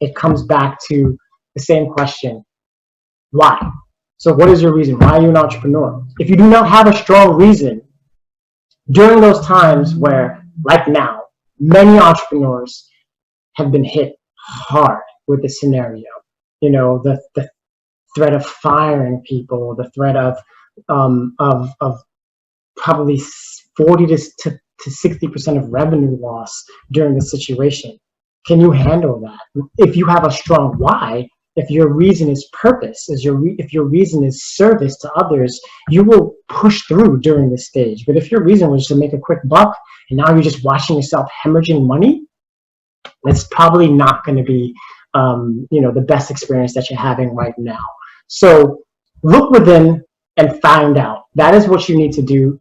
it comes back to the same question: why? So what is your reason? Why are you an entrepreneur? If you do not have a strong reason, during those times where, like now, many entrepreneurs have been hit hard with the scenario, the threat of firing people, the threat of probably 40 to 60% of revenue loss during the situation. Can you handle that? If you have a strong why, if your reason is purpose, if your reason is service to others, you will push through during this stage. But if your reason was to make a quick buck and now you're just watching yourself hemorrhaging money, it's probably not going to be the best experience that you're having right now. So look within and find out. That is what you need to do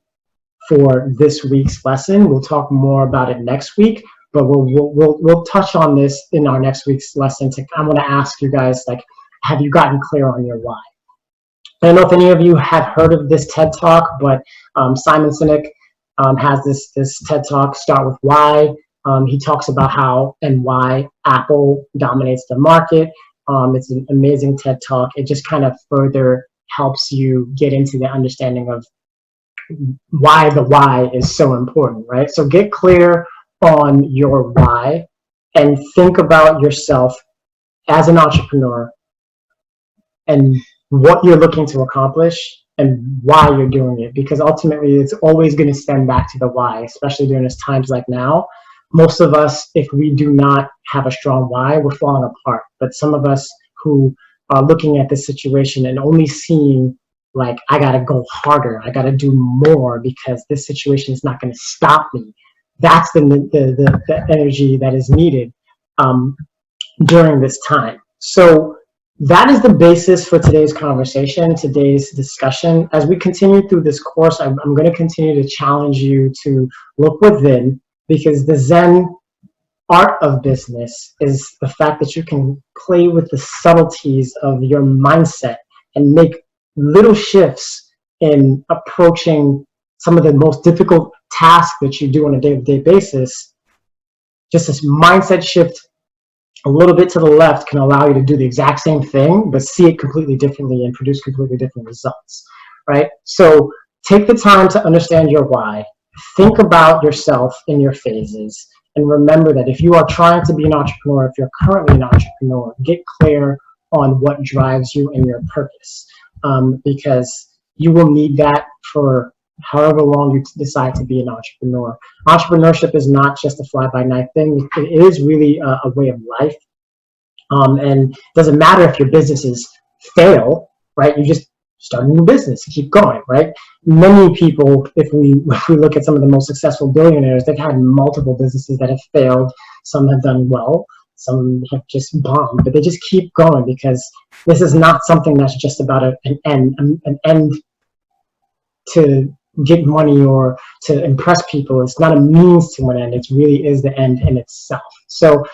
for this week's lesson. We'll talk more about it next week, but we'll touch on this in our next week's lesson. I'm going to ask you guys, like, have you gotten clear on your why? I don't know if any of you have heard of this TED Talk, but Simon Sinek has this TED Talk, Start With Why. He talks about how and why Apple dominates the market. It's an amazing TED Talk. It just kind of further helps you get into the understanding of why the why is so important, right? So get clear on your why and think about yourself as an entrepreneur and what you're looking to accomplish and why you're doing it, because ultimately it's always going to stem back to the why, especially during this times like now. Most of us, if we do not have a strong why, we're falling apart. But some of us who are looking at this situation and only seeing, like, I got to go harder, I got to do more because this situation is not going to stop me. That's the energy that is needed during this time. So that is the basis for today's conversation, today's discussion. As we continue through this course, I'm going to continue to challenge you to look within, because the Zen art of business is the fact that you can play with the subtleties of your mindset and make little shifts in approaching some of the most difficult tasks that you do on a day-to-day basis. Just this mindset shift a little bit to the left can allow you to do the exact same thing, but see it completely differently and produce completely different results, right? So take the time to understand your why. Think about yourself in your phases, and remember that if you are trying to be an entrepreneur, if you're currently an entrepreneur, get clear on what drives you and your purpose, because you will need that for however long you decide to be an entrepreneur. Entrepreneurship is not just a fly-by-night thing. It is really a way of life, and it doesn't matter if your businesses fail, right? You just start a new business, keep going, right? Many people, if we look at some of the most successful billionaires, they've had multiple businesses that have failed. Some have done well, some have just bombed, but they just keep going, because this is not something that's just about an end to get money or to impress people. It's not a means to an end. It really is the end in itself. So